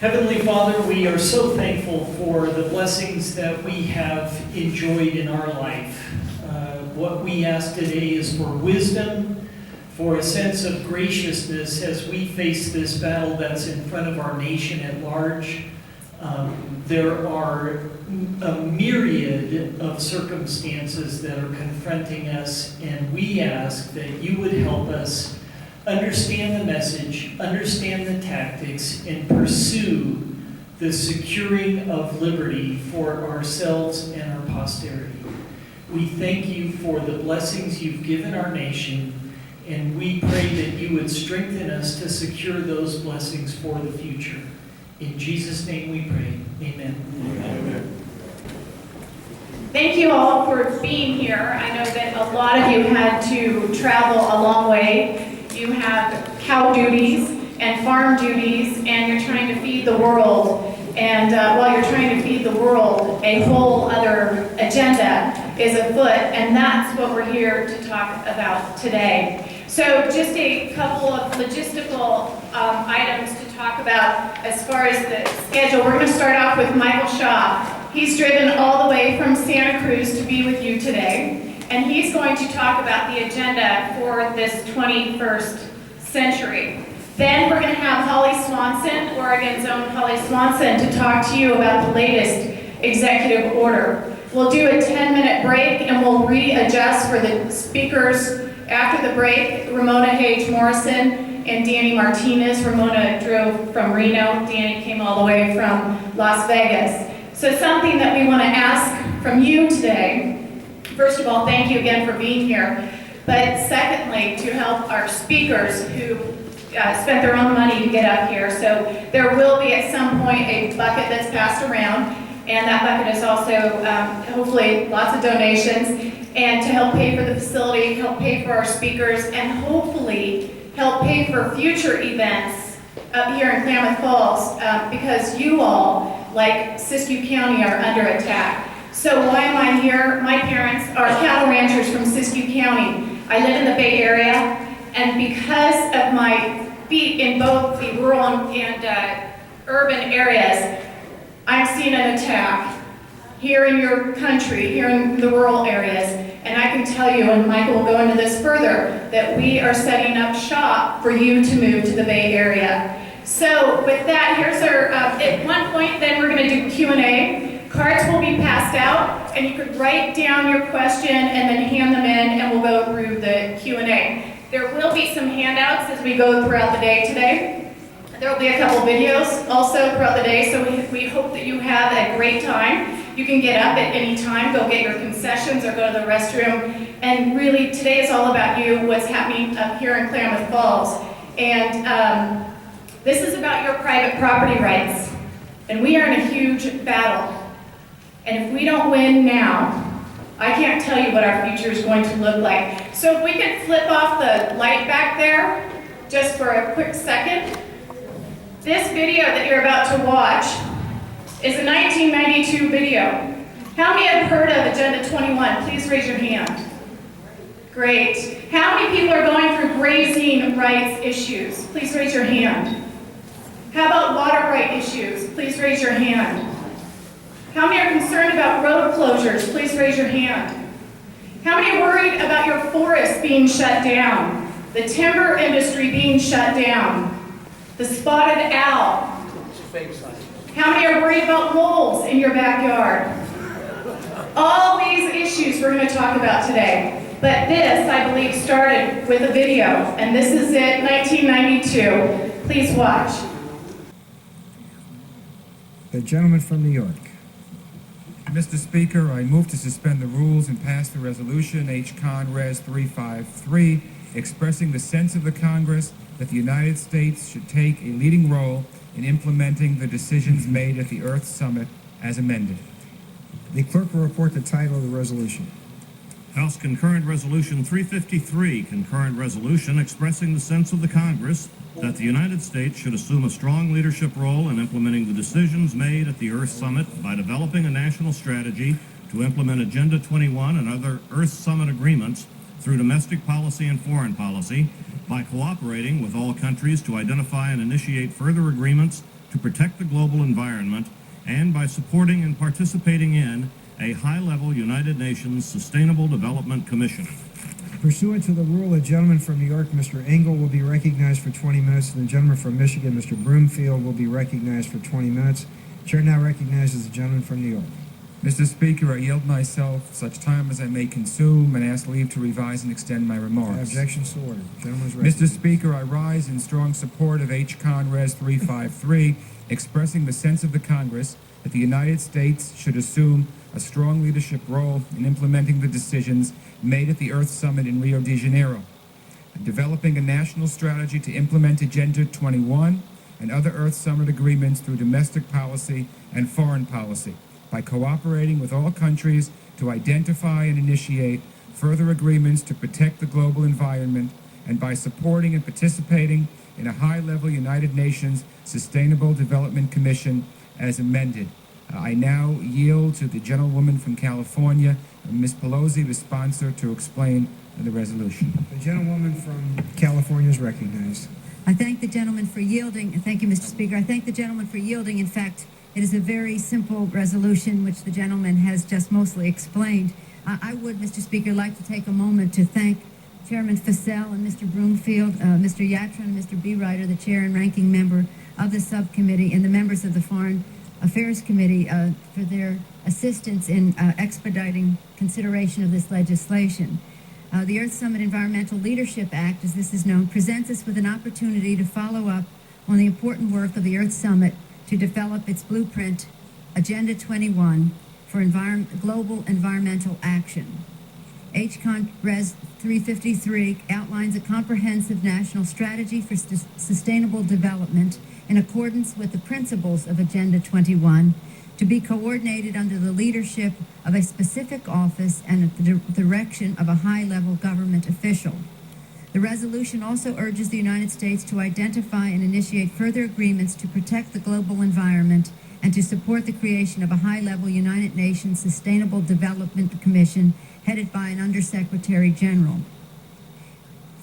Heavenly Father, we are so thankful for the blessings that we have enjoyed in our life. What we ask today is for wisdom, for a sense of graciousness as we face this battle that's in front of our nation at large. There are a myriad of circumstances that are confronting us, and we ask that you would help us understand the message, understand the tactics, and pursue the securing of liberty for ourselves and our posterity. We thank you for the blessings you've given our nation, and we pray that you would strengthen us to secure those blessings for the future. In Jesus' name we pray. Amen. Amen. Thank you all for being here. I know that a lot of you had to travel a long way. You have cow duties and farm duties, and you're trying to feed the world. And while you're trying to feed the world, a whole other agenda is afoot, and that's what we're here to talk about today. So just a couple of logistical items to talk about as far as the schedule. We're going to start off with Michael Shaw. He's driven all the way from Santa Cruz to be with you today. And he's going to talk about the agenda for this 21st century. Then we're going to have Holly Swanson, Oregon's own Holly Swanson, to talk to you about the latest executive order. We'll do a 10-minute break and we'll readjust for the speakers after the break. Ramona Hage Morrison and Danny Martinez. Ramona drove from Reno. Danny came all the way from Las Vegas. So something that we want to ask from you today. First of all, thank you again for being here. But secondly, to help our speakers who spent their own money to get up here. So there will be at some point a bucket that's passed around, and that bucket is also hopefully lots of donations, and to help pay for the facility, help pay for our speakers, and hopefully help pay for future events up here in Klamath Falls, because you all, like Siskiyou County, are under attack. So why am I here? My parents are cattle ranchers from Siskiyou County. I live in the Bay Area, and because of my feet in both the rural and urban areas, I'm seeing an attack here in your country, here in the rural areas. And I can tell you, and Michael will go into this further, that we are setting up shop for you to move to the Bay Area. So with that, here's our, at one point then we're going to do Q&A. Cards will be passed out, and you could write down your question and then hand them in, and we'll go through the Q&A. There will be some handouts as we go throughout the day today. There will be a couple videos also throughout the day, so we hope that you have a great time. You can get up at any time, go get your concessions, or go to the restroom. And really, today is all about you, what's happening up here in Klamath Falls. And this is about your private property rights. And we are in a huge battle. And if we don't win now, I can't tell you what our future is going to look like. So if we could flip off the light back there, just for a quick second. This video that you're about to watch is a 1992 video. How many have heard of Agenda 21? Please raise your hand. Great. How many people are going through grazing rights issues? Please raise your hand. How about water right issues? Please raise your hand. How many are concerned about road closures? Please raise your hand. How many are worried about your forests being shut down? The timber industry being shut down? The spotted owl? How many are worried about wolves in your backyard? All these issues we're going to talk about today. But this, I believe, started with a video, and this is it, 1992. Please watch. The gentleman from New York. Mr. Speaker, I move to suspend the rules and pass the resolution HCON Res 353, expressing the sense of the Congress that the United States should take a leading role in implementing the decisions made at the Earth Summit as amended. The clerk will report the title of the resolution. House Concurrent Resolution 353, concurrent resolution expressing the sense of the Congress that the United States should assume a strong leadership role in implementing the decisions made at the Earth Summit by developing a national strategy to implement Agenda 21 and other Earth Summit agreements through domestic policy and foreign policy, by cooperating with all countries to identify and initiate further agreements to protect the global environment and by supporting and participating in a high-level United Nations Sustainable Development Commission. Pursuant to the rule, the gentleman from New York, Mr. Engel, will be recognized for 20 minutes, and the gentleman from Michigan, Mr. Broomfield, will be recognized for 20 minutes. Chair now recognizes the gentleman from New York. Mr. Speaker, I yield myself such time as I may consume and ask leave to revise and extend my remarks. Objections to order. Gentleman is recognized. Mr. Speaker, I rise in strong support of HCON Res 353, expressing the sense of the Congress that the United States should assume a strong leadership role in implementing the decisions made at the Earth Summit in Rio de Janeiro, developing a national strategy to implement Agenda 21 and other Earth Summit agreements through domestic policy and foreign policy, by cooperating with all countries to identify and initiate further agreements to protect the global environment, and by supporting and participating in a high-level United Nations Sustainable Development Commission as amended. I now yield to the gentlewoman from California, Ms. Pelosi, the sponsor, to explain the resolution. The gentlewoman from California is recognized. I thank the gentleman for yielding, and thank you, Mr. Speaker. I thank the gentleman for yielding. In fact, it is a very simple resolution, which the gentleman has just mostly explained. I would, Mr. Speaker, like to take a moment to thank Chairman Fassell and Mr. Broomfield, Mr. Yatron and Mr. Bereiter, the chair and ranking member of the subcommittee, and the members of the Foreign Affairs Committee for their assistance in expediting consideration of this legislation. The Earth Summit Environmental Leadership Act, as this is known, presents us with an opportunity to follow up on the important work of the Earth Summit to develop its blueprint, Agenda 21, for global environmental action. HCON Res 353 outlines a comprehensive national strategy for sustainable development in accordance with the principles of Agenda 21, to be coordinated under the leadership of a specific office and at the direction of a high-level government official. The resolution also urges the United States to identify and initiate further agreements to protect the global environment and to support the creation of a high-level United Nations Sustainable Development Commission headed by an Undersecretary General.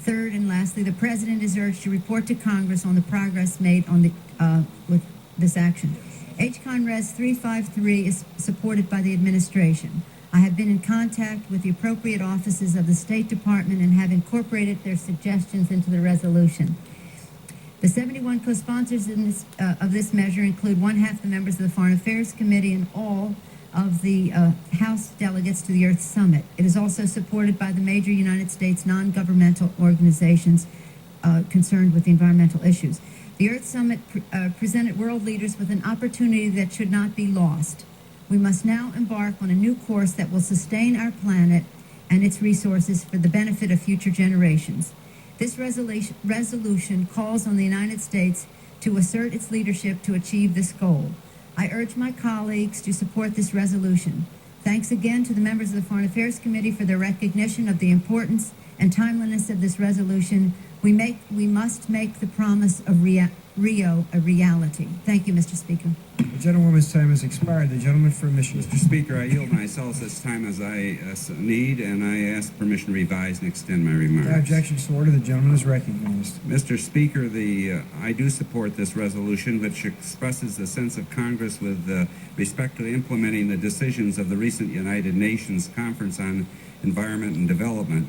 Third and lastly, the President is urged to report to Congress on the progress made on with this action. HCON Res 353 is supported by the administration. I have been in contact with the appropriate offices of the State Department and have incorporated their suggestions into the resolution. The 71 co-sponsors of this measure include one-half the members of the Foreign Affairs Committee and all of the House delegates to the Earth Summit. It is also supported by the major United States non-governmental organizations concerned with the environmental issues. The Earth Summit presented world leaders with an opportunity that should not be lost. We must now embark on a new course that will sustain our planet and its resources for the benefit of future generations. This resolution calls on the United States to assert its leadership to achieve this goal. I urge my colleagues to support this resolution. Thanks again to the members of the Foreign Affairs Committee for their recognition of the importance and timeliness of this resolution. We must make the promise of Rio a reality. Thank you, Mr. Speaker. The gentlewoman's time has expired. The gentleman from Michigan. Mr. Speaker, I yield myself as time as I need, and I ask permission to revise and extend my remarks. Without objections to order, the gentleman is recognized. Mr. Speaker, I do support this resolution, which expresses the sense of Congress with respect to implementing the decisions of the recent United Nations Conference on Environment and Development.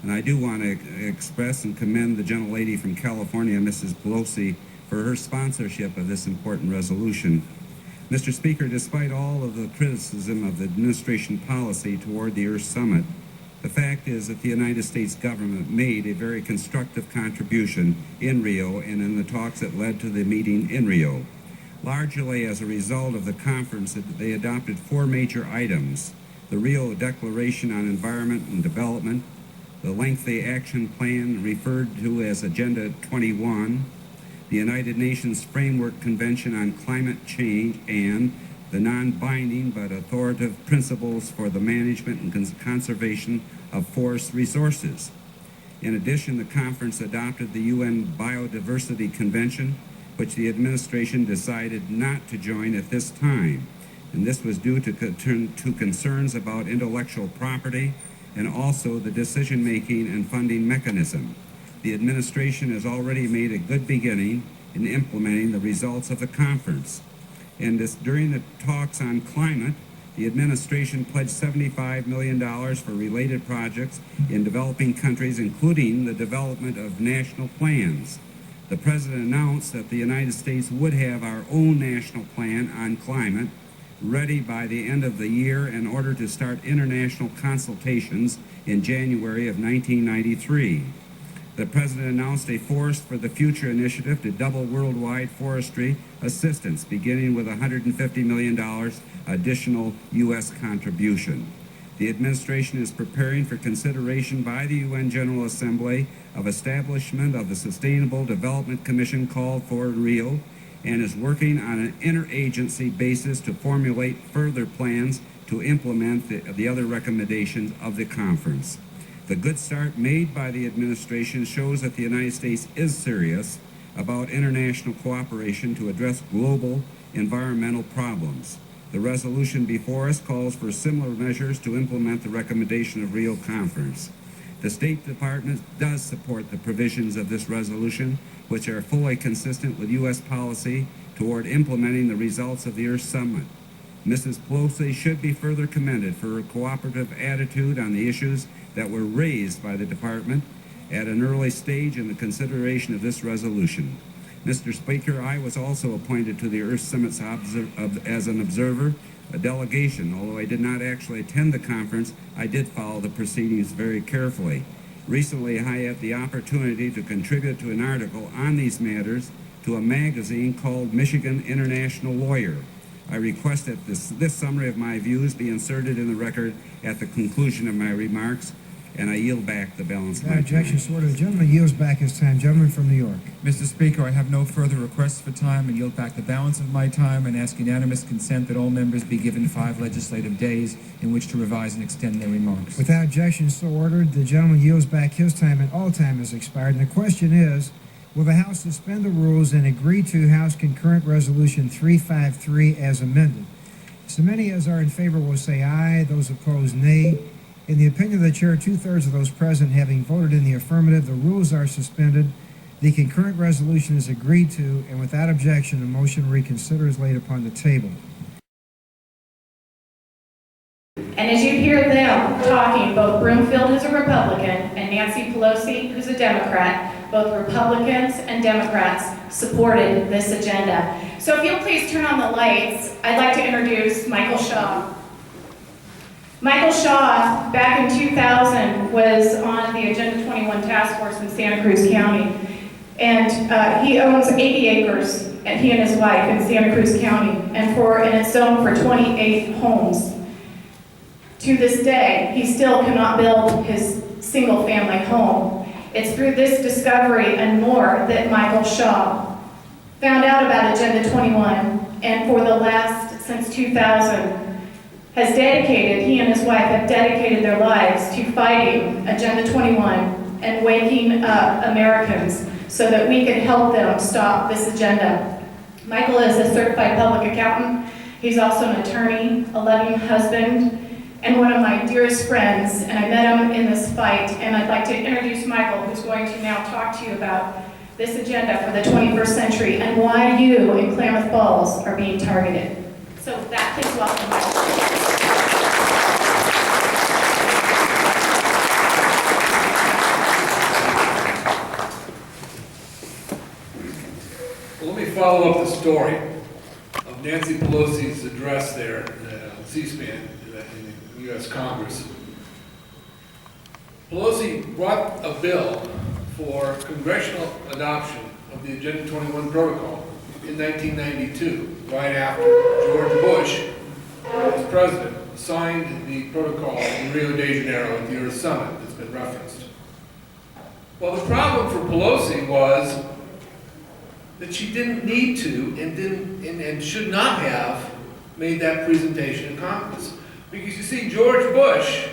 And I do want to express and commend the gentlelady from California, Mrs. Pelosi, for her sponsorship of this important resolution. Mr. Speaker, despite all of the criticism of the administration policy toward the Earth Summit, the fact is that the United States government made a very constructive contribution in Rio and in the talks that led to the meeting in Rio. Largely as a result of the conference, they adopted 4 major items: the Rio Declaration on Environment and Development, the lengthy action plan referred to as Agenda 21, the United Nations Framework Convention on Climate Change, and the non-binding but authoritative principles for the management and conservation of forest resources. In addition, the conference adopted the UN Biodiversity Convention, which the administration decided not to join at this time. And this was due to concerns about intellectual property and also the decision-making and funding mechanism. The administration has already made a good beginning in implementing the results of the conference. And during the talks on climate, the administration pledged $75 million for related projects in developing countries, including the development of national plans. The President announced that the United States would have our own national plan on climate ready by the end of the year in order to start international consultations in January of 1993. The President announced a Forest for the Future initiative to double worldwide forestry assistance, beginning with $150 million additional U.S. contribution. The administration is preparing for consideration by the UN General Assembly of establishment of the Sustainable Development Commission called for in Rio, and is working on an interagency basis to formulate further plans to implement the other recommendations of the conference. The good start made by the administration shows that the United States is serious about international cooperation to address global environmental problems. The resolution before us calls for similar measures to implement the recommendation of Rio Conference. The State Department does support the provisions of this resolution, which are fully consistent with U.S. policy toward implementing the results of the Earth Summit. Mrs. Pelosi should be further commended for her cooperative attitude on the issues that were raised by the Department at an early stage in the consideration of this resolution. Mr. Speaker, I was also appointed to the Earth Summit as an observer, a delegation. Although I did not actually attend the conference, I did follow the proceedings very carefully. Recently, I had the opportunity to contribute to an article on these matters to a magazine called Michigan International Lawyer. I request that this summary of my views be inserted in the record at the conclusion of my remarks, and I yield back the balance of my time. Objection, so ordered. The gentleman yields back his time. Gentleman from New York. Mr. Speaker, I have no further requests for time and yield back the balance of my time and ask unanimous consent that all members be given 5 legislative days in which to revise and extend their remarks. Without objection, so ordered. The gentleman yields back his time, and all time has expired. And the question is, will the House suspend the rules and agree to House Concurrent Resolution 353 as amended? So many as are in favor will say aye. Those opposed, nay. In the opinion of the chair, 2/3 of those present having voted in the affirmative, the rules are suspended. The concurrent resolution is agreed to, and without objection, a motion to reconsider is laid upon the table. And as you hear them talking, both Broomfield, who's a Republican, and Nancy Pelosi, who's a Democrat, both Republicans and Democrats supported this agenda. So if you'll please turn on the lights, I'd like to introduce Michael Shaw. Michael Shaw, back in 2000, was on the Agenda 21 Task Force in Santa Cruz County. And he owns 80 acres, and he and his wife, in Santa Cruz County, and it's zoned for 28 homes. To this day, he still cannot build his single-family home. It's through this discovery and more that Michael Shaw found out about Agenda 21, and for the last, since 2000, has dedicated, he and his wife have dedicated their lives to fighting Agenda 21 and waking up Americans so that we can help them stop this agenda. Michael is a certified public accountant. He's also an attorney, a loving husband, and one of my dearest friends, and I met him in this fight, and I'd like to introduce Michael, who's going to now talk to you about this agenda for the 21st century and why you in Klamath Falls are being targeted. So with that, please welcome Michael. Well, let me follow up the story of Nancy Pelosi's address there on C-SPAN in the U.S. Congress. Pelosi brought a bill for congressional adoption of the Agenda 21 protocol in 1992, right after George Bush, as president, signed the protocol in Rio de Janeiro at the Earth Summit that's been referenced. Well, the problem for Pelosi was that she didn't need to and should not have made that presentation in Congress. Because you see, George Bush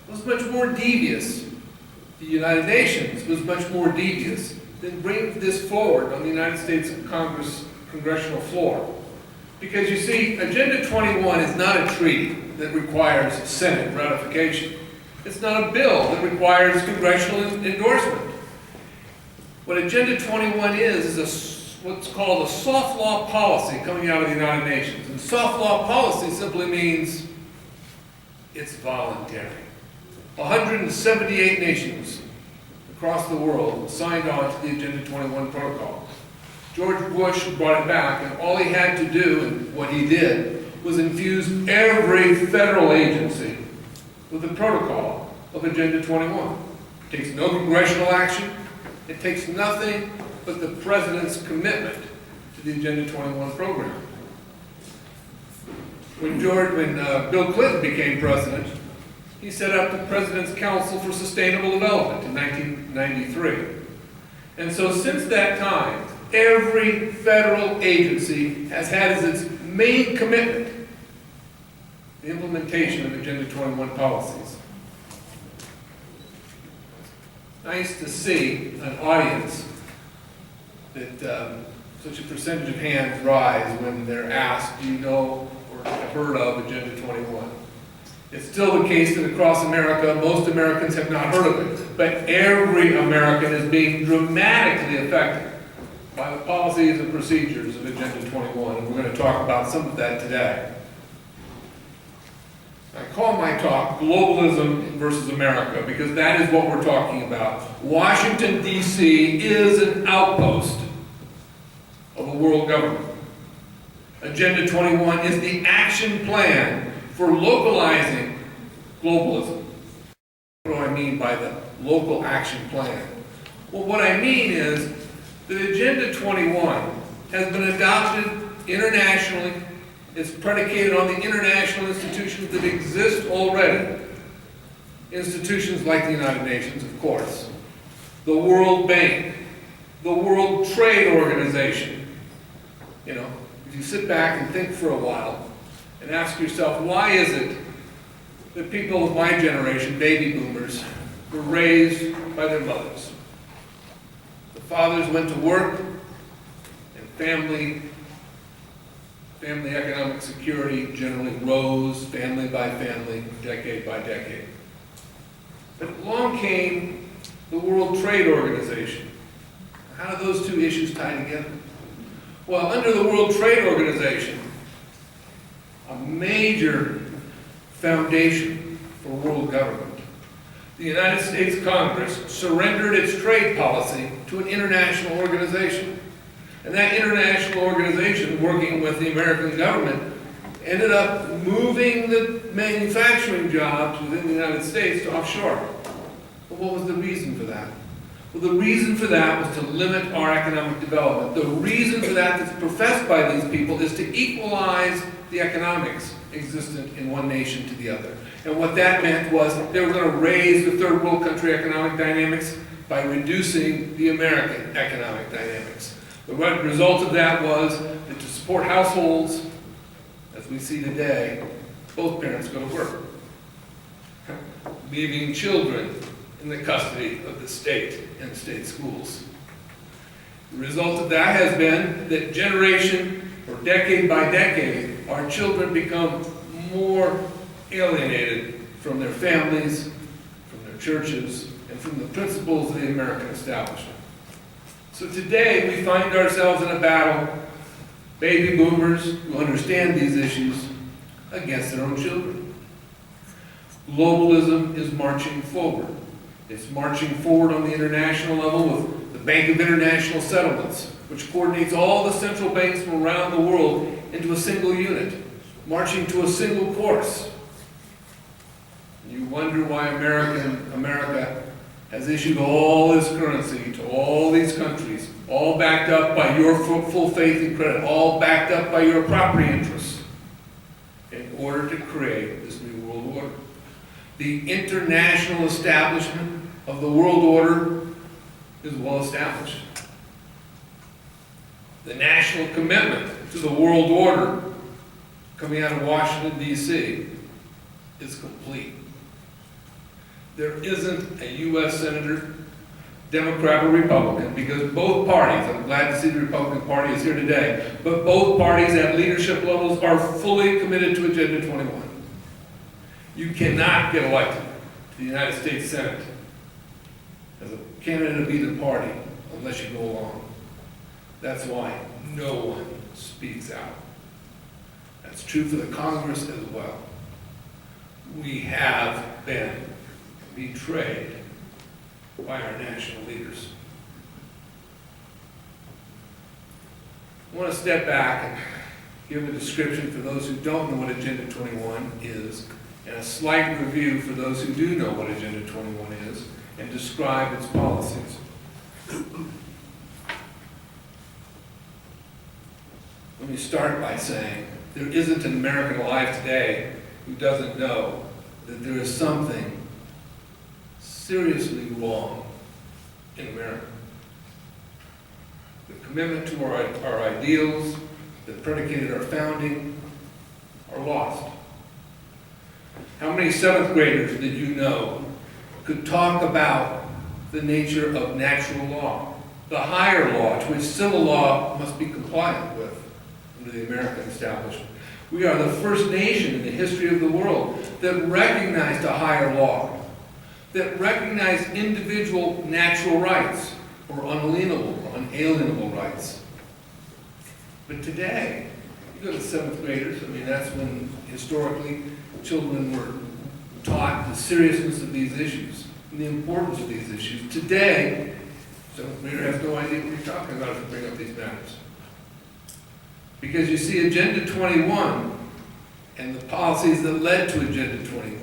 was much more devious. The United Nations was much more devious than bringing this forward on the United States Congress congressional floor. Because you see, Agenda 21 is not a treaty that requires Senate ratification. It's not a bill that requires congressional endorsement. What Agenda 21 is a what's called a soft law policy coming out of the United Nations. And soft law policy simply means it's voluntary. 178 nations across the world signed on to the Agenda 21 protocol. George Bush brought it back, and all he had to do, and what he did, was infuse every federal agency with the protocol of Agenda 21. It takes no congressional action. It takes nothing but the President's commitment to the Agenda 21 program. When Bill Clinton became president, he set up the President's Council for Sustainable Development in 1993. And so since that time, every federal agency has had as its main commitment the implementation of Agenda 21 policies. Nice to see an audience that such a percentage of hands rise when they're asked, do you know or have heard of Agenda 21? It's still the case that across America, most Americans have not heard of it, but every American is being dramatically affected by the policies and procedures of Agenda 21, and we're going to talk about some of that today. I call my talk Globalism versus America because that is what we're talking about. Washington, D.C. is an outpost of a world government. Agenda 21 is the action plan for localizing globalism. What do I mean by the local action plan? Well, what I mean is that Agenda 21 has been adopted internationally. It's predicated on the international institutions that exist already. Institutions like the United Nations, of course, the World Bank, the World Trade Organization. You know, if you sit back and think for a while and ask yourself, why is it that people of my generation, baby boomers, were raised by their mothers? The fathers went to work, and family economic security generally rose, family by family, decade by decade. But along came the World Trade Organization. How do those two issues tie together? Well, under the World Trade Organization, a major foundation for world government, the United States Congress surrendered its trade policy to an international organization. And that international organization, working with the American government, ended up moving the manufacturing jobs within the United States to offshore. But what was the reason for that? Well, the reason for that was to limit our economic development. The reason for that that's professed by these people is to equalize the economics existent in one nation to the other. And what that meant was they were going to raise the third world country economic dynamics by reducing the American economic dynamics. The result of that was that to support households, as we see today, both parents go to work, leaving children in the custody of the state and state schools. The result of that has been that generation, or decade by decade, our children become more alienated from their families, from their churches, and from the principles of the American establishment. So today we find ourselves in a battle, baby boomers who understand these issues, against their own children. Globalism is marching forward. It's marching forward on the international level with the Bank of International Settlements, which coordinates all the central banks from around the world into a single unit, marching to a single course. You wonder why America has issued all this currency to all these countries, all backed up by your full faith and credit, all backed up by your property interests, in order to create this new world order. The international establishment of the world order is well established. The national commitment to the world order coming out of Washington, D.C. is complete. There isn't a U.S. Senator, Democrat or Republican, because both parties, I'm glad to see the Republican Party is here today, but both parties at leadership levels are fully committed to Agenda 21. You cannot get elected to the United States Senate as a candidate of either party unless you go along. That's why no one speaks out. That's true for the Congress as well. We have been betrayed by our national leaders. I want to step back and give a description for those who don't know what Agenda 21 is, and a slight review for those who do know what Agenda 21 is, and describe its policies. Let me start by saying there isn't an American alive today who doesn't know that there is something seriously wrong in America. The commitment to our ideals that predicated our founding are lost. How many seventh graders did you know could talk about the nature of natural law, the higher law to which civil law must be compliant with under the American establishment? We are the first nation in the history of the world that recognized a higher law, that recognized individual natural rights, or unalienable or unalienable rights. But today, you go to seventh graders, I mean, that's when historically children were taught the seriousness of these issues and the importance of these issues. Today, seventh grader has no idea what you're talking about if you bring up these matters. Because you see, Agenda 21 and the policies that led to Agenda 21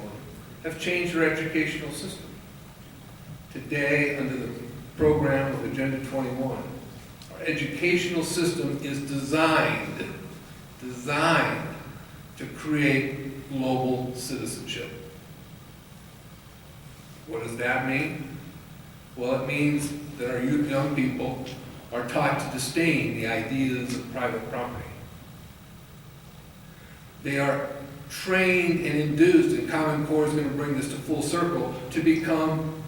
have changed our educational system. Today, under the program of Agenda 21, our educational system is designed to create global citizenship. What does that mean? Well, it means that our young people are taught to disdain the ideas of private property. They are trained and induced, and Common Core is going to bring this to full circle, to become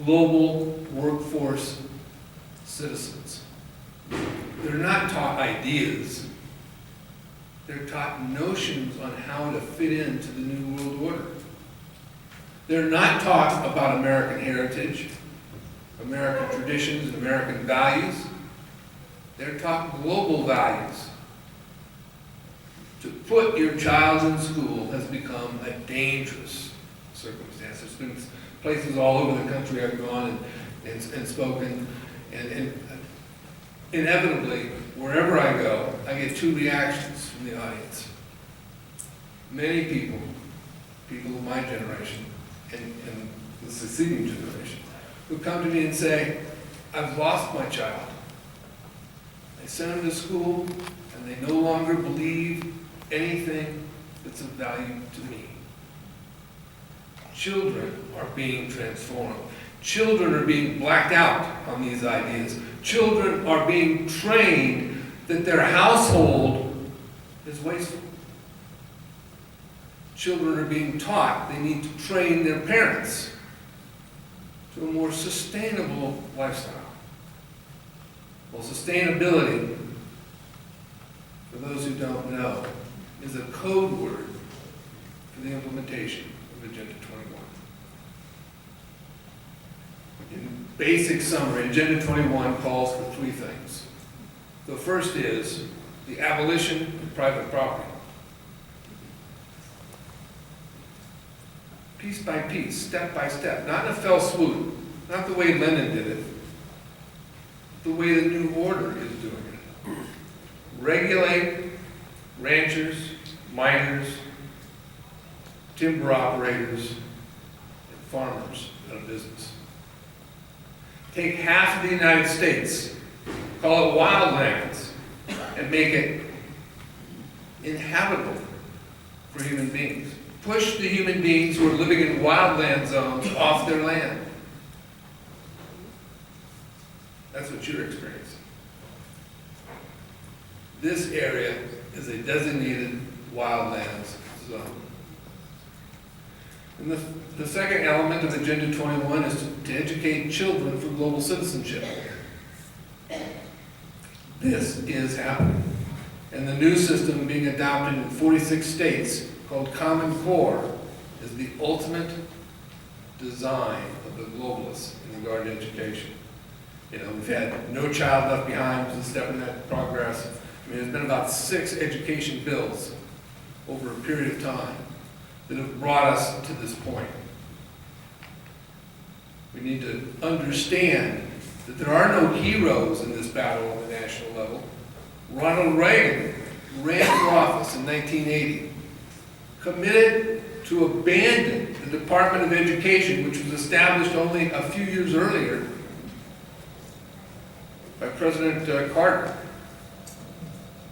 global workforce citizens. They're not taught ideas. They're taught notions on how to fit into the New World Order. They're not taught about American heritage, American traditions, and American values. They're taught global values. To put your child in school has become a dangerous circumstance. There's been places all over the country I've gone and spoken, and inevitably, wherever I go, I get two reactions from the audience. Many people of my generation, and the succeeding generation, who come to me and say, I've lost my child. I sent him to school, and they no longer believe anything that's of value to me. Children are being transformed. Children are being blacked out on these ideas. Children are being trained that their household is wasteful. Children are being taught they need to train their parents to a more sustainable lifestyle. Well, sustainability, for those who don't know, is a code word for the implementation of Agenda 21. In basic summary, Agenda 21 calls for three things. The first is the abolition of private property. Piece by piece, step by step, not in a fell swoop, not the way Lenin did it, the way the New Order is doing it. Regulate ranchers, miners, timber operators, and farmers out of business. Take half of the United States, call it wildlands, and make it inhabitable for human beings. Push the human beings who are living in wildland zones off their land. That's what you're experiencing. This area is a designated wildlands zone. And the second element of Agenda 21 is to educate children for global citizenship. This is happening. And the new system being adopted in 46 states, called Common Core, is the ultimate design of the globalists in regard to education. You know, we've had No Child Left Behind, which is a step in that progress. I mean, there's been about 6 education bills over a period of time that have brought us to this point. We need to understand that there are no heroes in this battle on the national level. Ronald Reagan ran for office in 1980, committed to abandon the Department of Education, which was established only a few years earlier by President Carter.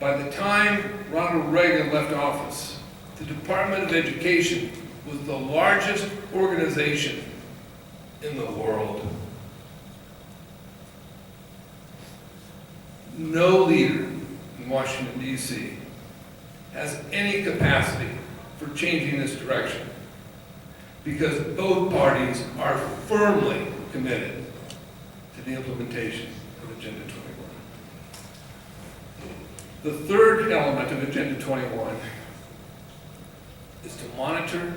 By the time Ronald Reagan left office, the Department of Education was the largest organization in the world. No leader in Washington, D.C. has any capacity for changing this direction because both parties are firmly committed to the implementation of Agenda 21. The third element of Agenda 21 is to monitor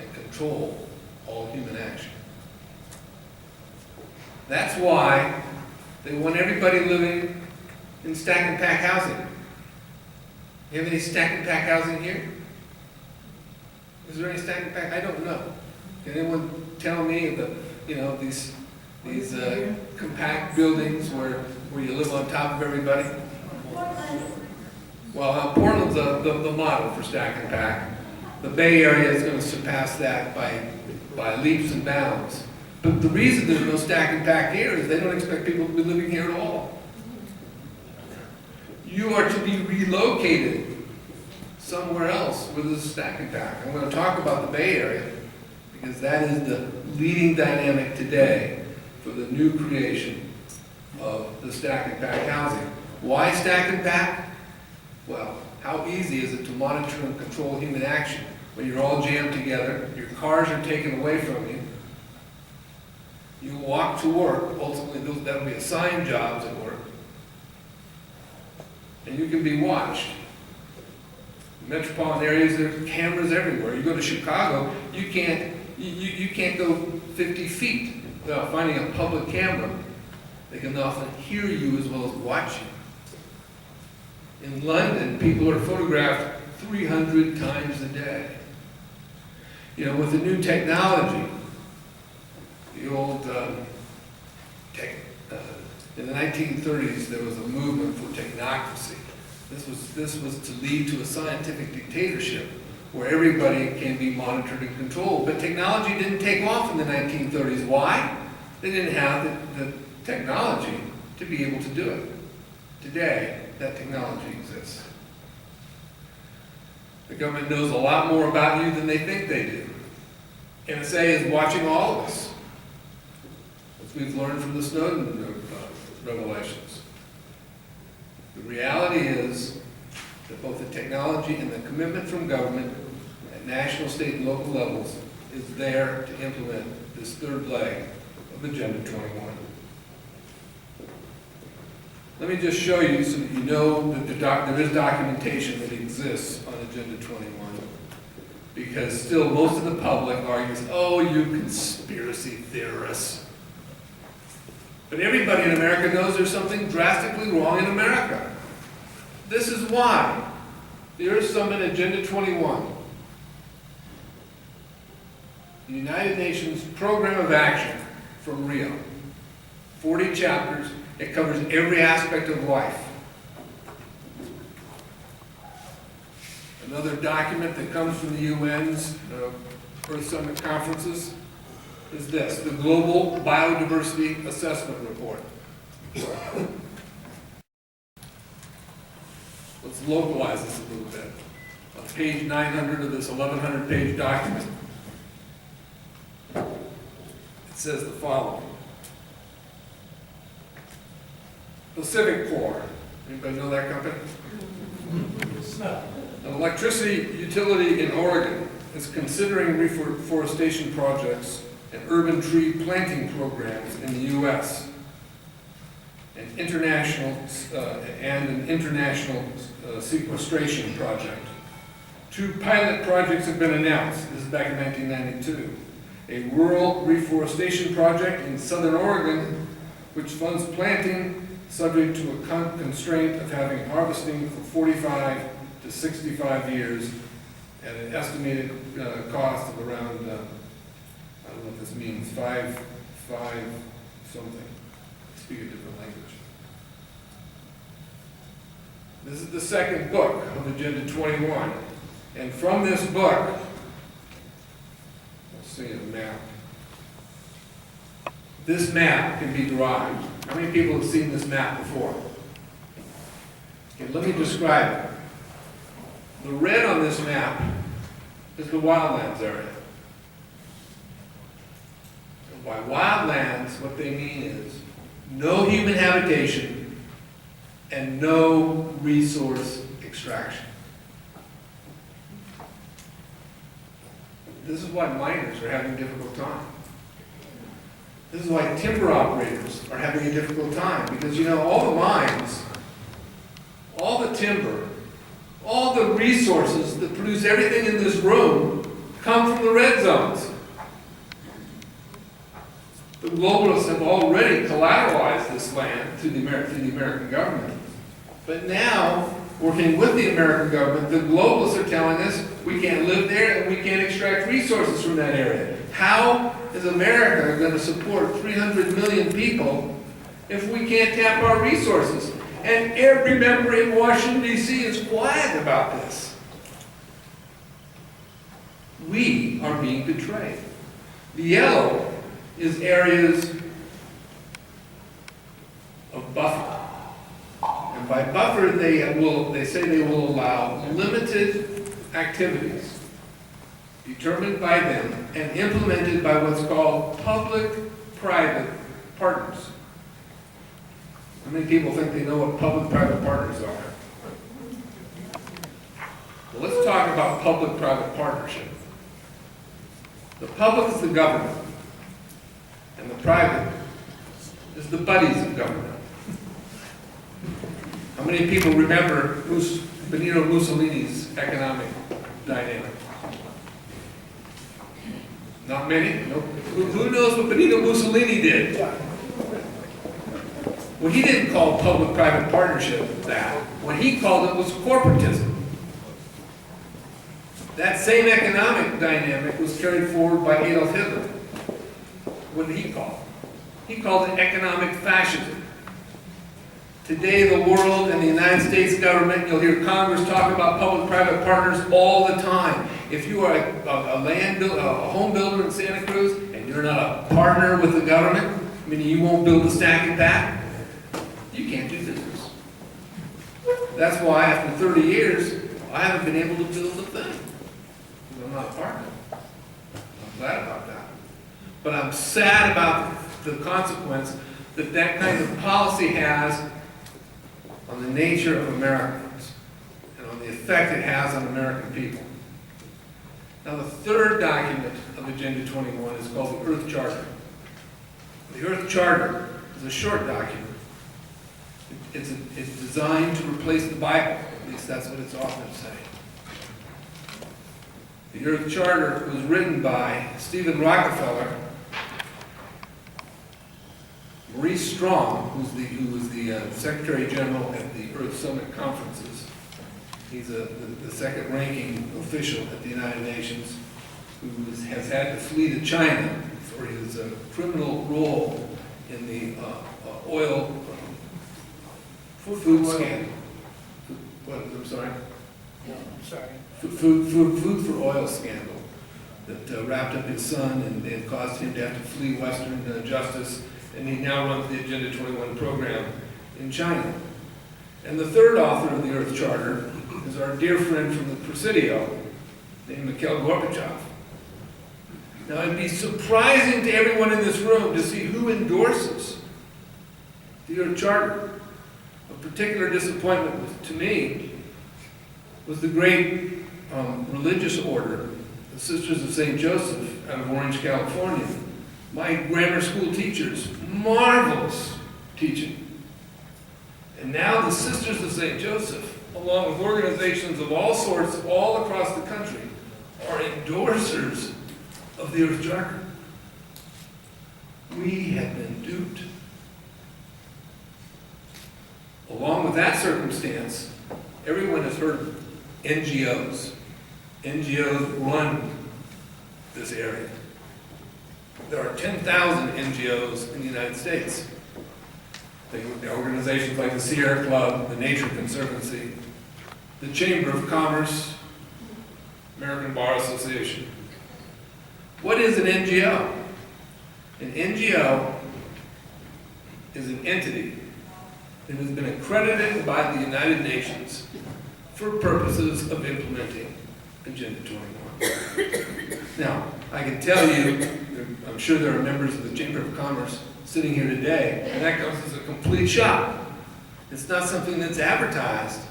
and control all human action. That's why they want everybody living in stack and pack housing. You have any stack and pack housing here? Is there any stack and pack? I don't know. Can anyone tell me these compact buildings where you live on top of everybody? Well, Portland's the model for stack and pack. The Bay Area is going to surpass that by leaps and bounds. But the reason there's no stack and pack here is they don't expect people to be living here at all. You are to be relocated somewhere else with a stack and pack. I'm going to talk about the Bay Area because that is the leading dynamic today for the new creation of the stack and pack housing. Why stack and pack? Well, how easy is it to monitor and control human action when you're all jammed together, your cars are taken away from you, you walk to work, ultimately that'll be assigned jobs at work, and you can be watched. In metropolitan areas, there are cameras everywhere. You go to Chicago, you can't go 50 feet without finding a public camera. They can often hear you as well as watch you. In London, people are photographed 300 times a day. You know, with the new technology, the old in the 1930s, there was a movement for technocracy. This was to lead to a scientific dictatorship where everybody can be monitored and controlled. But technology didn't take off in the 1930s. Why? They didn't have the technology to be able to do it. Today, that technology exists. The government knows a lot more about you than they think they do. NSA is watching all of us, as we've learned from the Snowden revelations. The reality is that both the technology and the commitment from government at national, state, and local levels is there to implement this third leg of Agenda 21. Let me just show you so that you know that there is documentation that exists on Agenda 21. Because still most of the public argues, oh, you conspiracy theorists. But everybody in America knows there's something drastically wrong in America. This is why the Earth Summit Agenda 21, the United Nations Program of Action from Rio, 40 chapters, it covers every aspect of life. Another document that comes from the UN's Earth Summit conferences is this, the Global Biodiversity Assessment Report. Let's localize this a little bit. On page 900 of this 1,100-page document, it says the following. Pacific Corp. Anybody know that company? An electricity utility in Oregon is considering reforestation projects and urban tree planting programs in the U.S. An international sequestration project. 2 pilot projects have been announced. This is back in 1992. A rural reforestation project in southern Oregon which funds planting subject to a constraint of having harvesting for 45 to 65 years at an estimated cost of around, I don't know what this means, five something. Speak a different language. This is the second book of Agenda 21. And from this book, let's see a map. This map can be derived. How many people have seen this map before? Okay, let me describe it. The red on this map is the wildlands area. And by wildlands, what they mean is no human habitation and no resource extraction. This is why miners are having a difficult time. This is why timber operators are having a difficult time, because you know, all the mines, all the timber, all the resources that produce everything in this room come from the red zones. The globalists have already collateralized this land through the American government. But now, working with the American government, the globalists are telling us we can't live there and we can't extract resources from that area. How is America going to support 300 million people if we can't tap our resources? And every member in Washington, D.C. is quiet about this. We are being betrayed. The yellow is areas of buffer. And by buffer, they say they will allow limited activities determined by them and implemented by what's called public-private partners. How many people think they know what public-private partners are? Well, let's talk about public-private partnership. The public is the government, and the private is the buddies of government. How many people remember Benito Mussolini's economic dynamic? Not many? Nope. Who knows what Benito Mussolini did? Well, he didn't call public-private partnership that. What he called it was corporatism. That same economic dynamic was carried forward by Adolf Hitler. What did he call it? He called it economic fascism. Today, the world and the United States government, you'll hear Congress talk about public-private partners all the time. If you are a home builder in Santa Cruz and you're not a partner with the government, meaning you won't build a stacking pack, you can't do business. That's why after 30 years, I haven't been able to build a thing. I'm not a partner. I'm glad about that. But I'm sad about the consequence that that kind of policy has on the nature of Americans and on the effect it has on American people. Now, the third document of Agenda 21 is called the Earth Charter. The Earth Charter is a short document. It's designed to replace the Bible. At least that's what its authors say. The Earth Charter was written by Stephen Rockefeller, Maurice Strong, who was the Secretary General at the Earth Summit conferences. He's the second-ranking official at the United Nations who has had to flee to China for his criminal role in the oil food scandal. What? I'm sorry. No, I'm sorry. Food for oil scandal that wrapped up his son and caused him to have to flee Western justice. And he now runs the Agenda 21 program in China. And the third author of the Earth Charter is our dear friend from the Presidio, named Mikhail Gorbachev. Now, it'd be surprising to everyone in this room to see who endorses the Earth Charter. Of particular disappointment to me was the great religious order, the Sisters of St. Joseph out of Orange, California. My grammar school teachers, marvelous teaching. And now the Sisters of St. Joseph, along with organizations of all sorts all across the country, are endorsers of the Earth Charter. We have been duped. Along with that circumstance, everyone has heard of NGOs. NGOs run this area. There are 10,000 NGOs in the United States. The organizations like the Sierra Club, the Nature Conservancy, the Chamber of Commerce, American Bar Association. What is an NGO? An NGO is an entity that has been accredited by the United Nations for purposes of implementing Agenda 21. Now, I can tell you, I'm sure there are members of the Chamber of Commerce sitting here today, and that comes as a complete shock. It's not something that's advertised,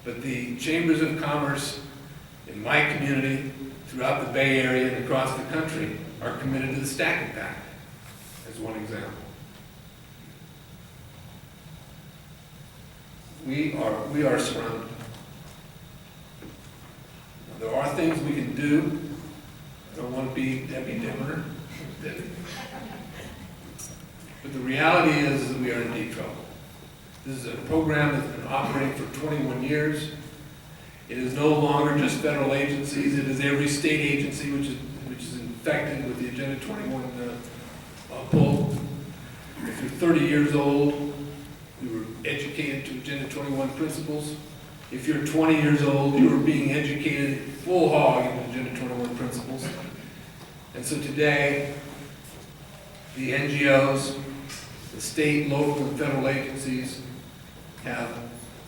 but the Chambers of Commerce in my community, throughout the Bay Area and across the country, are committed to the Stacking Pact, as one example. We are surrounded. Now, there are things we can do. I don't want to be Debbie Dimmer. But the reality is that we are in deep trouble. This is a program that's been operating for 21 years. It is no longer just federal agencies. It is every state agency which is infected with the Agenda 21 pull. If you're 30 years old, you were educated to Agenda 21 principles. If you're 20 years old, you are being educated full hog into Agenda 21 principles. And so today, the NGOs, the state, local, and federal agencies have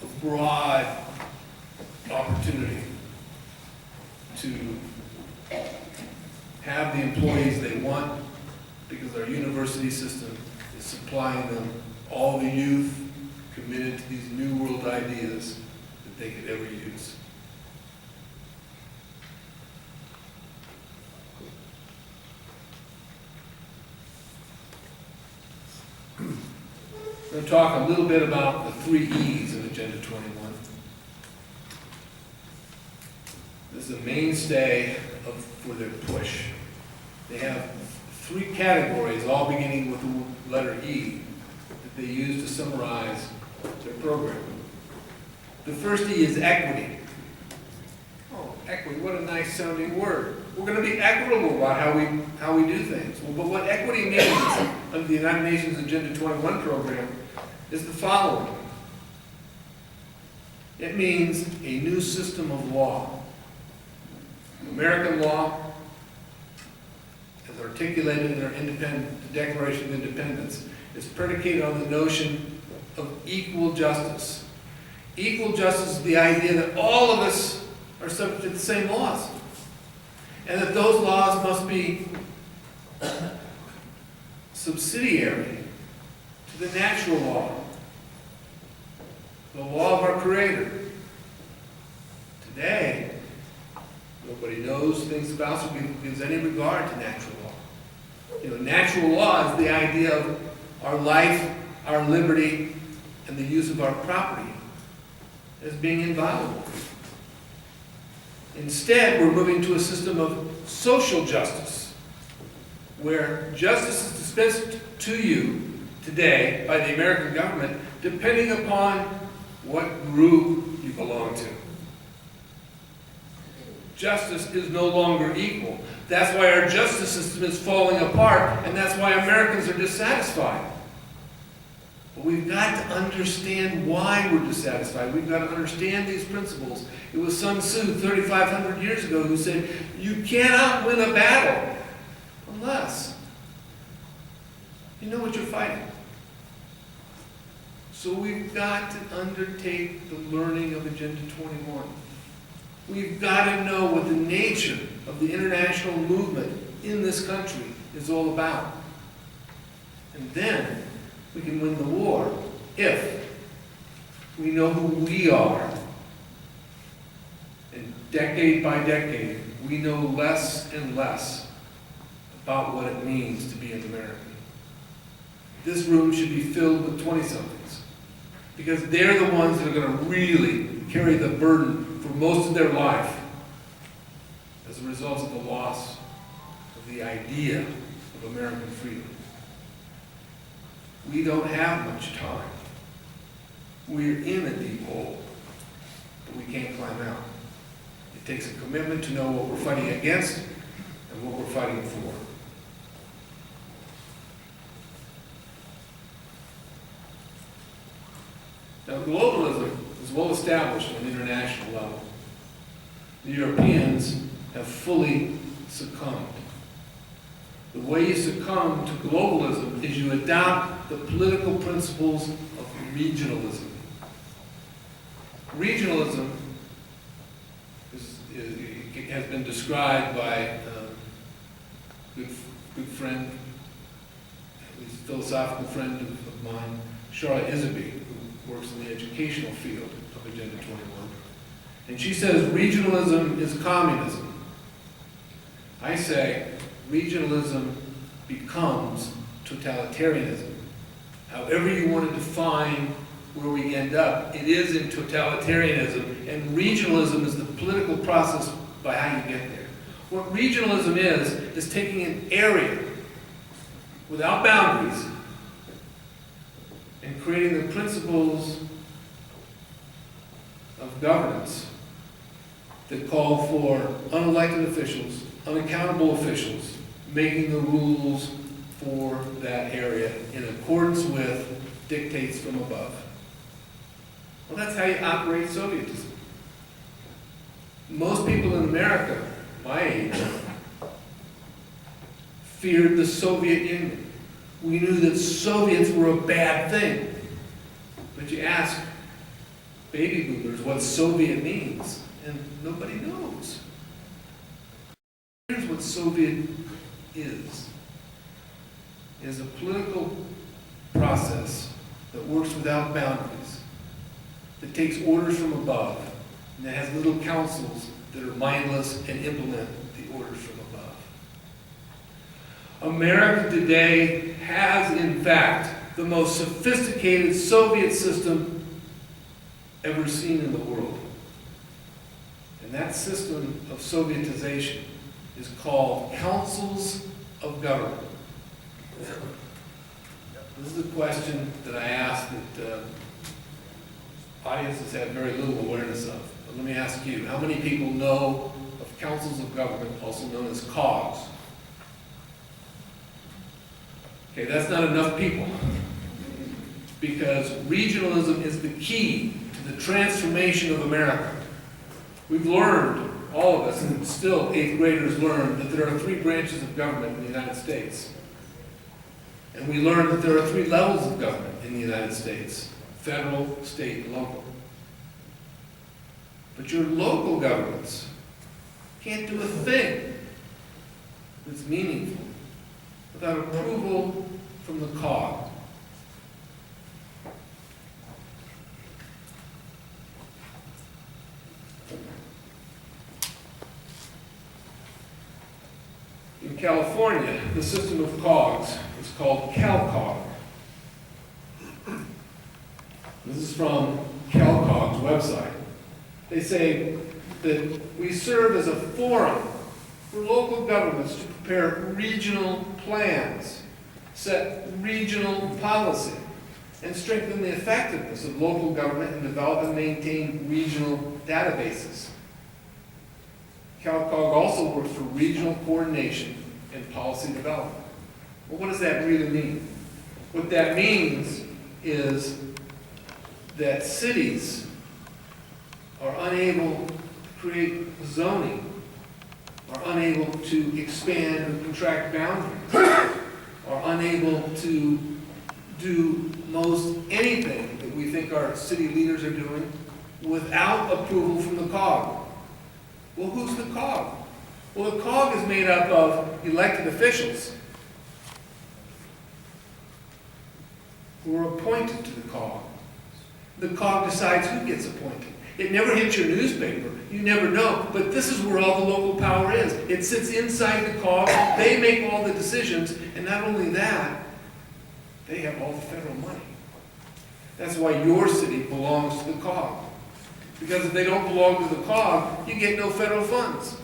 a broad opportunity to have the employees they want because our university system is supplying them all the youth committed to these new world ideas that they could ever use. I'm going to talk a little bit about the 3 E's of Agenda 21. This is a mainstay for their push. They have 3 categories, all beginning with the letter E, that they use to summarize their program. The first E is equity. Oh, equity, what a nice sounding word. We're going to be equitable about how we do things. Well, but what equity means under the United Nations Agenda 21 program is the following. It means a new system of law. American law, as articulated in our Declaration of Independence, is predicated on the notion of equal justice. Equal justice is the idea that all of us are subject to the same laws, and that those laws must be subsidiary to the natural law, the law of our Creator. Today, nobody knows things about us or gives any regard to natural law. You know, natural law is the idea of our life, our liberty, and the use of our property as being inviolable. Instead, we're moving to a system of social justice, where justice is dispensed to you today by the American government, depending upon what group you belong to. Justice is no longer equal. That's why our justice system is falling apart, and that's why Americans are dissatisfied. But we've got to understand why we're dissatisfied. We've got to understand these principles. It was Sun Tzu 3,500 years ago who said, you cannot win a battle unless you know what you're fighting. So we've got to undertake the learning of Agenda 21. We've got to know what the nature of the international movement in this country is all about. And then we can win the war if we know who we are. And decade by decade, we know less and less about what it means to be an American. This room should be filled with 20-somethings, because they're the ones that are going to really carry the burden for most of their life as a result of the loss of the idea of American freedom. We don't have much time. we're in a deep hole, but we can't climb out. It takes a commitment to know what we're fighting against and what we're fighting for. Now, globalism is well established on an international level. The Europeans have fully succumbed. The way you succumb to globalism is you adopt the political principles of regionalism. Regionalism has been described by a good friend, at least a philosophical friend of mine, Charlotte Isabey, who works in the educational field of Agenda 21. And she says regionalism is communism. I say regionalism becomes totalitarianism. However you want to define where we end up, it is in totalitarianism, and regionalism is the political process by how you get there. What regionalism is taking an area without boundaries and creating the principles of governance that call for unelected officials, unaccountable officials, making the rules for that area in accordance with dictates from above. Well, that's how you operate Sovietism. Most people in America, my age, feared the Soviet Union. We knew that Soviets were a bad thing. But you ask baby boomers what Soviet means, and nobody knows. Here's what Soviet is. It is a political process that works without boundaries, that takes orders from above, and that has little councils that are mindless and implement the orders from above. America today has, in fact, the most sophisticated Soviet system ever seen in the world. And that system of Sovietization is called councils of government. This is a question that I ask that audiences have very little awareness of. But let me ask you, how many people know of councils of government, also known as COGS? Okay, that's not enough people. Because regionalism is the key to the transformation of America. We've learned, all of us, and still 8th graders learn, that there are 3 branches of government in the United States. And we learned that there are 3 levels of government in the United States: federal, state, and local. But your local governments can't do a thing that's meaningful without approval from the COG. In California, the system of COGS is called CalCOG. This is from CalCOG's website. They say that we serve as a forum for local governments to prepare regional plans, set regional policy, and strengthen the effectiveness of local government and develop and maintain regional databases. CalCOG also works for regional coordination and policy development. Well, what does that really mean? What that means is that cities are unable to create zoning, are unable to expand and contract boundaries, are unable to do most anything that we think our city leaders are doing without approval from the COG. Well, who's the COG? Well, the COG is made up of elected officials who are appointed to the COG. The COG decides who gets appointed. It never hits your newspaper. You never know. But this is where all the local power is. It sits inside the COG. They make all the decisions. And not only that, they have all the federal money. That's why your city belongs to the COG. Because if they don't belong to the COG, you get no federal funds.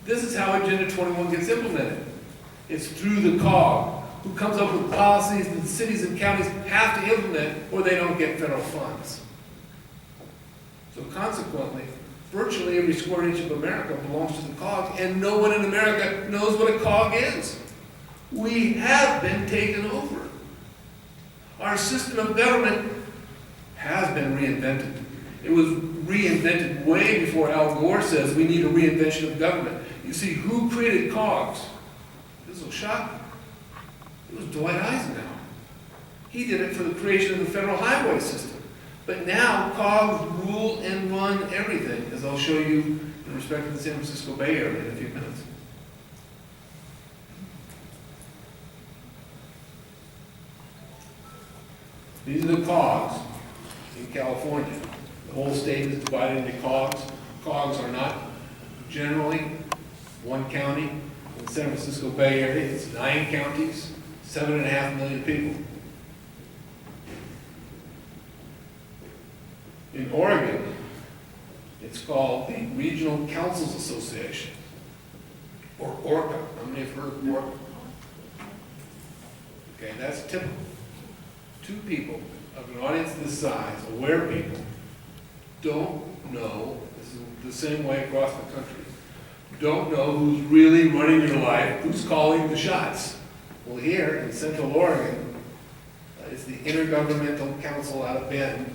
This is how Agenda 21 gets implemented. It's through the COG. who comes up with policies that the cities and counties have to implement or they don't get federal funds. So consequently, virtually every square inch of America belongs to the COG, and no one in America knows what a COG is. We have been taken over. Our system of government has been reinvented. It was reinvented way before Al Gore says we need a reinvention of government. You see, who created COGS? This will shock you. It was Dwight Eisenhower. He did it for the creation of the federal highway system. But now COGS rule and run everything, as I'll show you in respect to the San Francisco Bay Area in a few minutes. These are the COGS in California. The whole state is divided into COGS. COGS are not generally one county. In the San Francisco Bay Area, it's 9 counties, 7.5 million people. In Oregon, it's called the Regional Councils Association, or ORCA. How many have heard of ORCA? Okay, that's typical. 2 people of an audience this size, aware people, don't know, this is the same way across the country, don't know who's really running your life, who's calling the shots. Well, here in Central Oregon, it's the Intergovernmental Council out of Bend,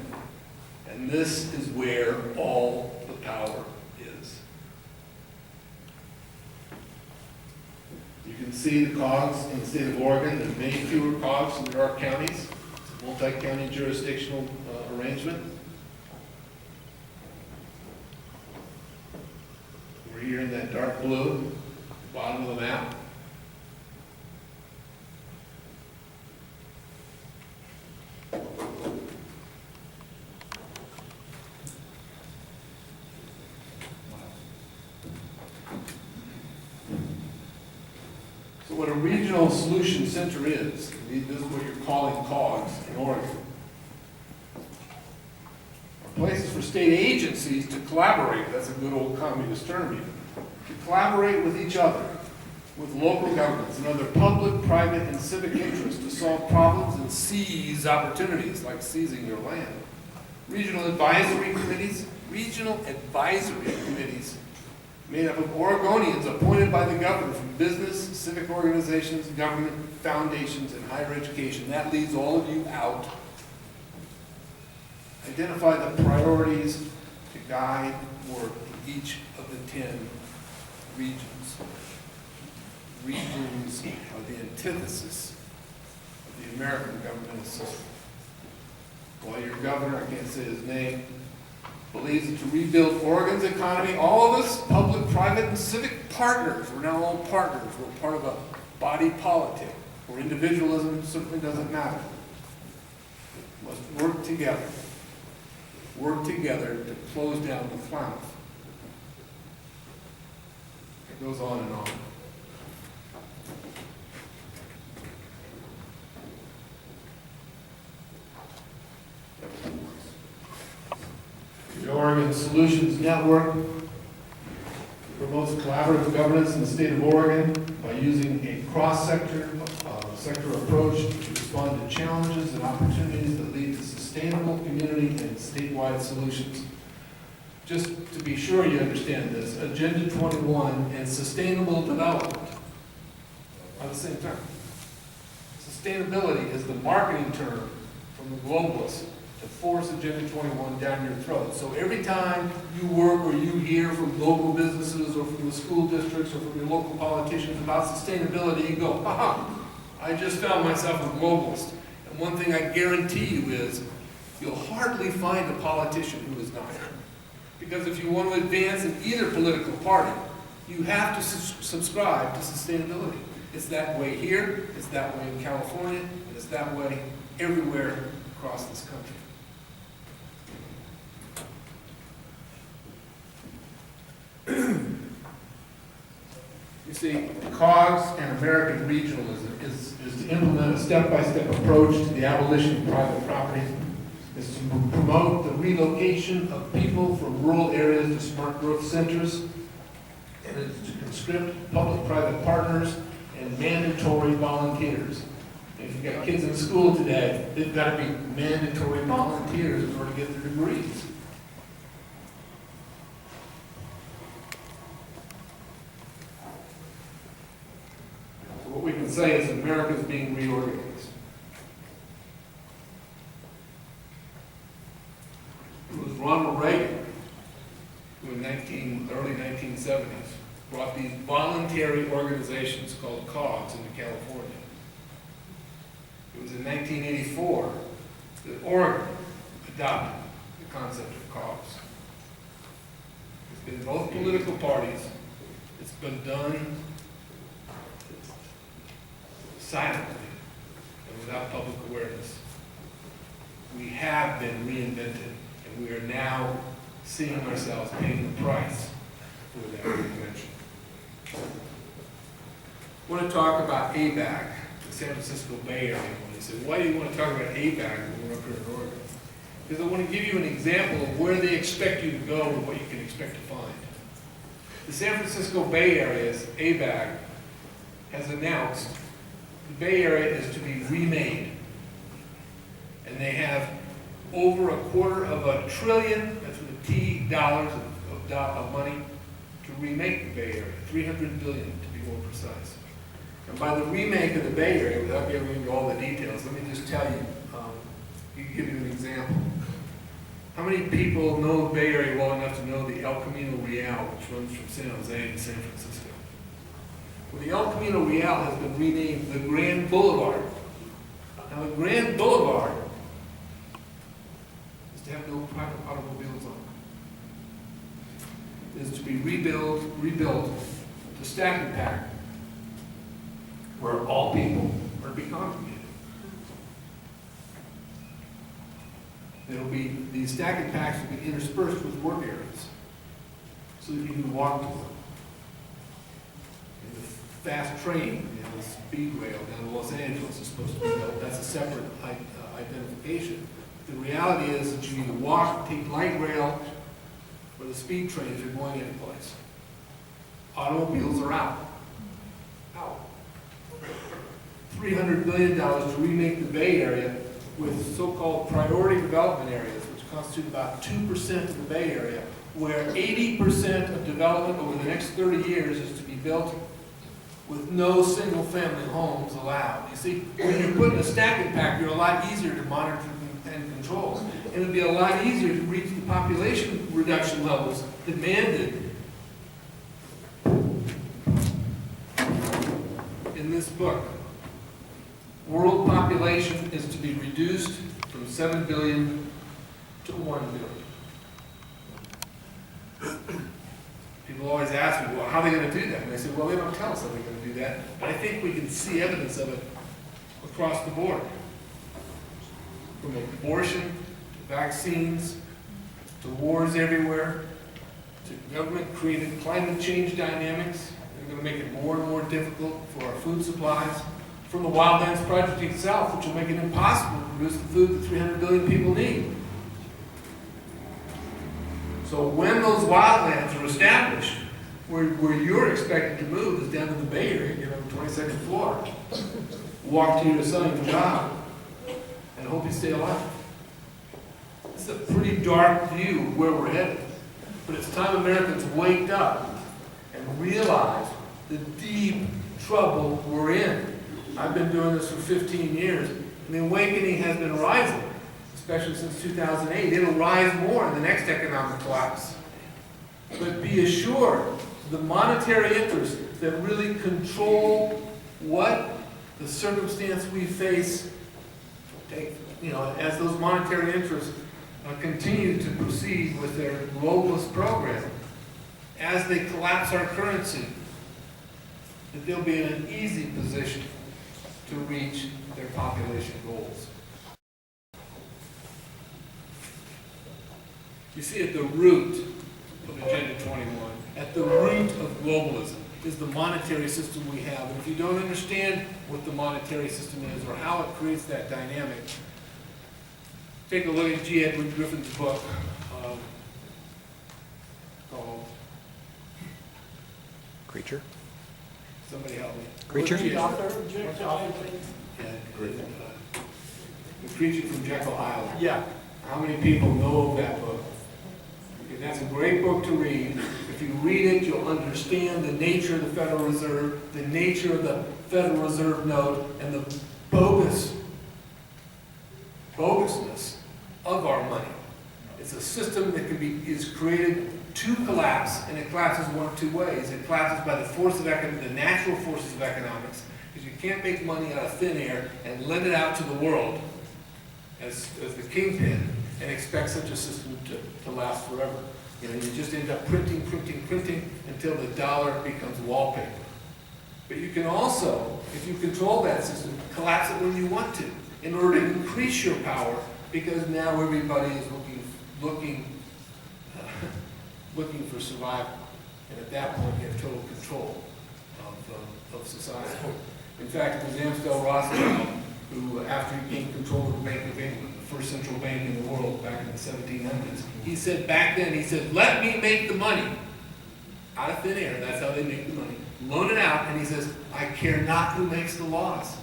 and this is where all the power is. You can see the COGS in the state of Oregon. There's many fewer COGS than there are counties. It's a multi-county jurisdictional arrangement. We're here in that dark blue, bottom of the map. So what a regional solution center is, this is what you're calling COGS in Oregon, are places for state agencies to collaborate, that's a good old communist term even, to collaborate with each other, with local governments and other public, private, and civic interests to solve problems and seize opportunities, like seizing your land. Regional advisory committees made up of Oregonians appointed by the governor from business, civic organizations, government, foundations, and higher education. That leaves all of you out. Identify the priorities to guide work in each of the 10 regions. Regions are the antithesis of the American governmental system. While your governor, I can't say his name, believes that to rebuild Oregon's economy, all of us, public, private, and civic partners, we're now all partners, we're part of a body politic, where individualism certainly doesn't matter. We must work together to close down the Klamath. It goes on and on. The Oregon Solutions Network promotes collaborative governance in the state of Oregon by using a cross-sector approach to respond to challenges and opportunities that lead to sustainable community and statewide solutions. Just to be sure you understand this, Agenda 21 and sustainable development are the same term. Sustainability is the marketing term from the globalists to force Agenda 21 down your throat. So every time you work or you hear from local businesses or from the school districts or from your local politicians about sustainability, you go, I just found myself a globalist. And one thing I guarantee you is you'll hardly find a politician who is not. Because if you want to advance in either political party, you have to subscribe to sustainability. It's that way here, it's that way in California, and it's that way everywhere across this country. You see, COGS and American regionalism is to implement a step-by-step approach to the abolition of private property. Is to promote the relocation of people from rural areas to smart growth centers, and it's to conscript public-private partners and mandatory volunteers. you got kids in school today, they've got to be mandatory volunteers in order to get their degrees. So what we can say is America's being reorganized. It was Ronald Reagan who in early 1970s brought these voluntary organizations called COGS into California. It was in 1984 that Oregon adopted the concept of COGS. It's been in both political parties. It's been done silently and without public awareness. We have been reinvented, and we are now seeing ourselves paying the price for that reinvention. I want to talk about ABAG, the San Francisco Bay Area. When you say, why do you want to talk about ABAG when we're up here in Oregon? Because I want to give you an example of where they expect you to go and what you can expect to find. The San Francisco Bay Area's ABAG has announced the Bay Area is to be remade. And they have over $250 billion, that's with a T, dollars of money to remake the Bay Area. 300 billion to be more precise. And by the remake of the Bay Area, without getting into all the details, let me just tell you, give you an example. How many people know the Bay Area well enough to know the El Camino Real, which runs from San Jose to San Francisco? Well, the El Camino Real has been renamed the Grand Boulevard. Now, the Grand Boulevard is to have no private automobiles on it. Is to be rebuilt to stack and pack, where all people are to be congregated. These stack and packs will be interspersed with work areas, so that you can walk to them. And the fast train and the speed rail down to Los Angeles is supposed to be built. That's a separate identification. The reality is that you either walk, take light rail, or the speed train if you're going any place. Automobiles are out. Out. $300 billion to remake the Bay Area with so-called priority development areas, which constitute about 2% of the Bay Area, where 80% of development over the next 30 years is to be built with no single-family homes allowed. You see, when you're putting a stack and pack, you're a lot easier to monitor and control. And it would be a lot easier to reach the population reduction levels demanded in this book. World population is to be reduced from 7 billion to 1 billion. People always ask me, well, how are they going to do that? And I say, well, they don't tell us how they're going to do that. But I think we can see evidence of it across the board. From abortion, to vaccines, to wars everywhere, to government-created climate change dynamics. They're going to make it more and more difficult for our food supplies. From the Wildlands Project itself, which will make it impossible to produce the food that 300 billion people need. So when those wildlands are established, where you're expected to move is down to the Bay Area, get on the 22nd floor, walk to your assigned job, and hope you stay alive. It's a pretty dark view of where we're headed. But it's time Americans waked up and realized the deep trouble we're in. I've been doing this for 15 years, and the awakening has been rising, especially since 2008. It'll rise more in the next economic collapse. But be assured, the monetary interests that really control what the circumstance we face, as those monetary interests continue to proceed with their globalist program, as they collapse our currency, that they'll be in an easy position to reach their population goals. You see, at the root of Agenda 21, at the root of globalism, is the monetary system we have. And if you don't understand what the monetary system is or how it creates that dynamic, take a look at G. Edward Griffin's book called Creature? Somebody help me. Creature? Yeah, The Creature from Jekyll Island. Yeah. How many people know of that book? Because that's a great book to read. If you read it, you'll understand the nature of the Federal Reserve, the nature of the Federal Reserve note, and the bogusness of our money. It's a system that is created to collapse, and it collapses one of two ways. It collapses by the natural forces of economics, because you can't make money out of thin air and lend it out to the world as the kingpin and expect such a system to last forever. You know, you just end up printing until the dollar becomes wallpaper. But you can also, if you control that system, collapse it when you want to, in order to increase your power, because now everybody is looking for survival. And at that point, you have total control of society. In fact, it was Amstel Rothschild who, after he gained control of the Bank of England, the first central bank in the world back in the 1700s, he said back then, let me make the money out of thin air. That's how they make the money. Loan it out, and he says, I care not who makes the laws.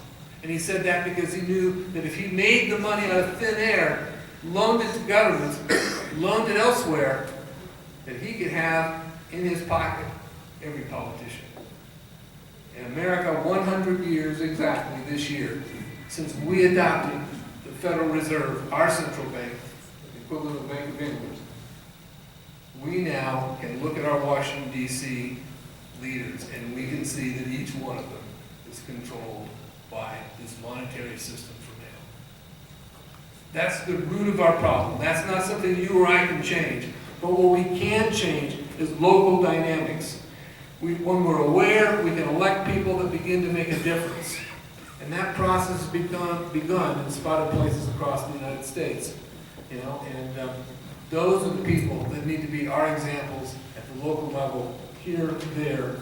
And he said that because he knew that if he made the money out of thin air, loaned it to governments, loaned it elsewhere, that he could have in his pocket every politician. In America, 100 years exactly this year, since we adopted the Federal Reserve, our central bank, the equivalent of the Bank of England, we now can look at our Washington, D.C. leaders, and we can see that each one of them is controlled by this monetary system from now. That's the root of our problem. That's not something you or I can change. But what we can change is local dynamics. When we're aware, we can elect people that begin to make a difference. And that process has begun in spotted places across the United States. You know, and those are the people that need to be our examples at the local level, here, there,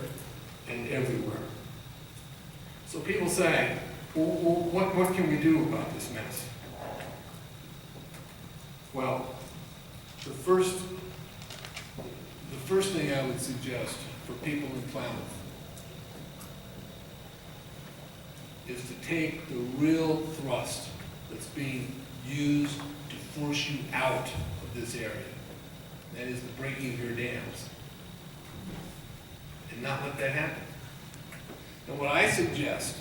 and everywhere. So people say, well, what can we do about this mess? Well, the first thing I would suggest for people in Klamath is to take the real thrust that's being used to force you out of this area. That is the breaking of your dams. And not let that happen. And what I suggest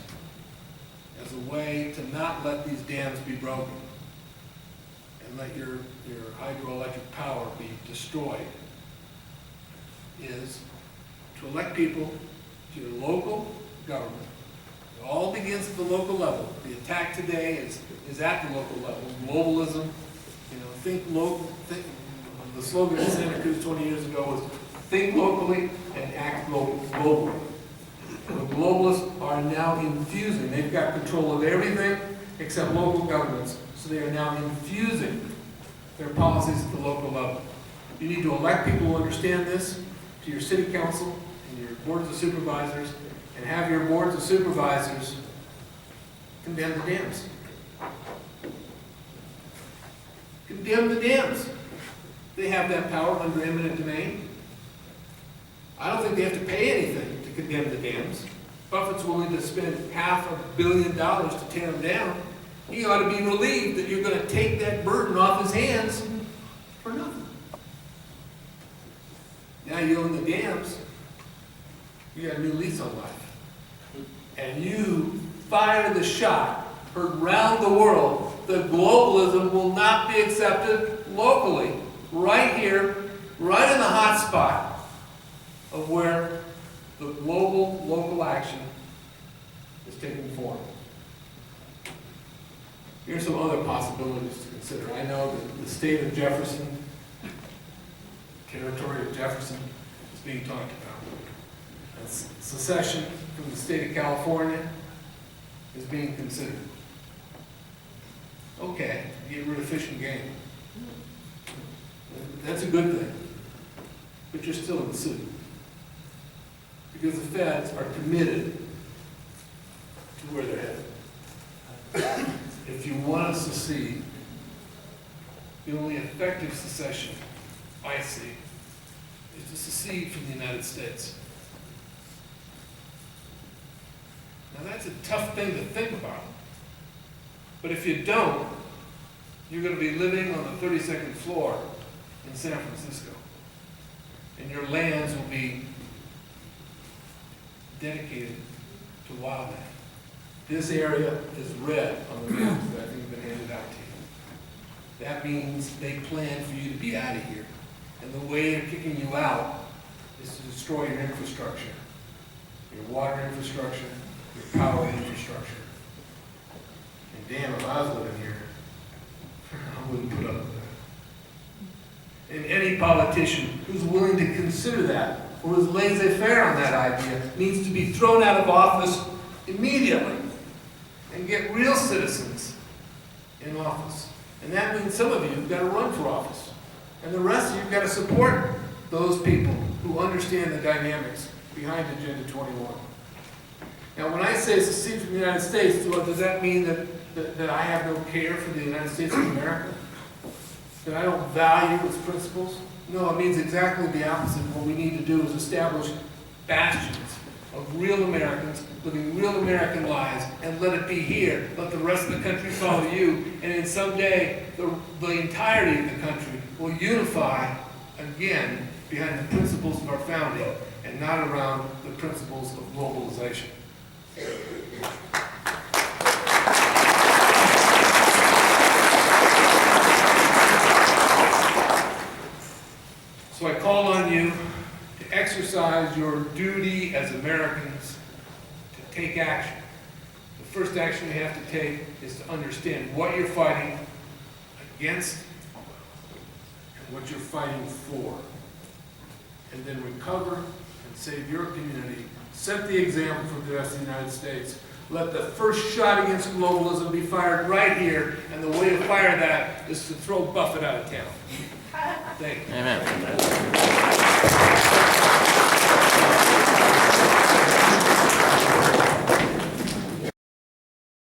as a way to not let these dams be broken and let your hydroelectric power be destroyed is to elect people to your local government. It all begins at the local level. The attack today is at the local level. Globalism, you know, think local. The slogan of Santa Cruz 20 years ago was think locally and act globally. And the globalists are now infusing. They've got control of everything except local governments. So they are now infusing their policies at the local level. You need to elect people who understand this to your city council and your boards of supervisors, and have your boards of supervisors condemn the dams. Condemn the dams. They have that power under eminent domain. I don't think they have to pay anything to condemn the dams. Buffett's willing to spend $500 million to tear them down. He ought to be relieved that you're going to take that burden off his hands for nothing. Now you own the dams, you got a new lease on life. And you fire the shot, heard round the world, that globalism will not be accepted locally, right here, right in the hot spot of where the global local action is taking form. Here's some other possibilities to consider. I know that the state of Jefferson, territory of Jefferson, is being talked about. And secession from the state of California is being considered. Okay, get rid of fish and game. That's a good thing. But you're still in the suit. Because the feds are committed to where they're headed. If you want to secede, the only effective secession I see is to secede from the United States. Now that's a tough thing to think about, But if you don't, you're going to be living on the 32nd floor in San Francisco. And your lands will be dedicated to wildlife. This area is red on the maps that I think have been handed out to you. That means they plan for you to be out of here. And the way they're kicking you out is to destroy your infrastructure, your water infrastructure, your power infrastructure. And damn, if I was living here, I wouldn't put up with that. And any politician who's willing to consider that, or is laissez-faire on that idea, needs to be thrown out of office immediately and get real citizens in office. And that means some of you have got to run for office. And the rest of you have got to support those people who understand the dynamics behind Agenda 21. Now, when I say secede from the United States, does that mean that I have no care for the United States of America? That I don't value its principles? No, it means exactly the opposite. What we need to do is establish bastions of real Americans living real American lives, and let it be here. Let the rest of the country follow you, and then someday the entirety of the country will unify again behind the principles of our founding and not around the principles of globalization. So I call on you to exercise your duty as Americans to take action. The first action you have to take is to understand what you're fighting against and what you're fighting for. And then recover and save your community. Set the example for the rest of the United States. Let the first shot against globalism be fired right here, and the way to fire that is to throw Buffett out of town. Thank you. Amen.